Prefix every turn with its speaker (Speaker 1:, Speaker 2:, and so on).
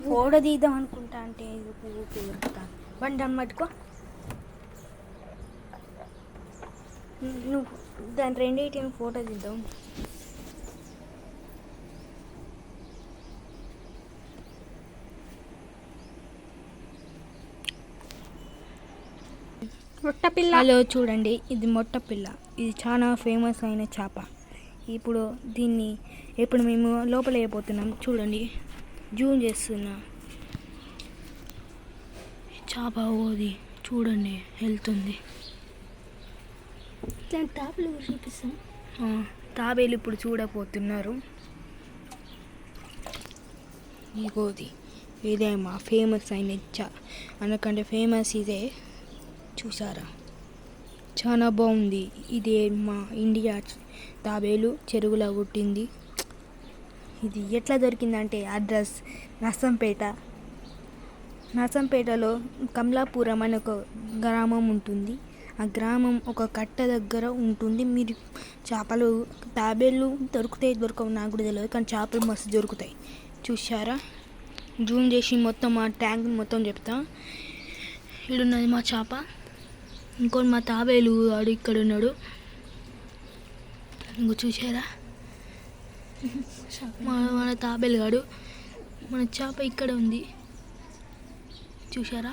Speaker 1: Photo తీద్దాం అనుకుంటా అంటే బండి అమ్మట్టుకో. నువ్వు దాని రెండింటిని ఫోటో తీద్దాం. మొట్టపిల్ల చూడండి, ఇది మొట్టపిల్ల. ఇది చాలా ఫేమస్ అయిన చేప. ఇప్పుడు మేము లోపల అయిపోతున్నాం. చూడండి, జూమ్ చేస్తున్నా. చేప ఓది చూడండి వెళ్తుంది. తాబేలు చూపిస్తాం. తాబేలు ఇప్పుడు చూడపోతున్నారు. ఇగోది ఇదే మా ఫేమస్ అయిన అందుకంటే ఫేమస్ ఇదే. చూసారా, చాలా బాగుంది. ఇదే మా ఇండియా తాబేలు, చెరువులో పుట్టింది. ఇది ఎట్లా దొరికిందంటే అడ్రస్ నర్సంపేటలో కమలాపురం అనే ఒక గ్రామం ఉంటుంది. ఆ గ్రామం ఒక కట్ట దగ్గర ఉంటుంది. మీరు తాబేళ్ళు దొరుకుతాయి దొరకవు నాకు కూడా తెలియదు, కానీ చేపలు మస్తు దొరుకుతాయి. చూసారా, జూమ్ చేసి మొత్తం ఆ ట్యాంక్ మొత్తం చెప్తా. ఇడున్నది మా చేప. ఇంకోటి మా తాబేలు వాడు ఇక్కడ ఉన్నాడు. ఇంకో చూసారా, మన తాబేలు గాడు. మన చేప ఇక్కడ ఉంది. చూసారా.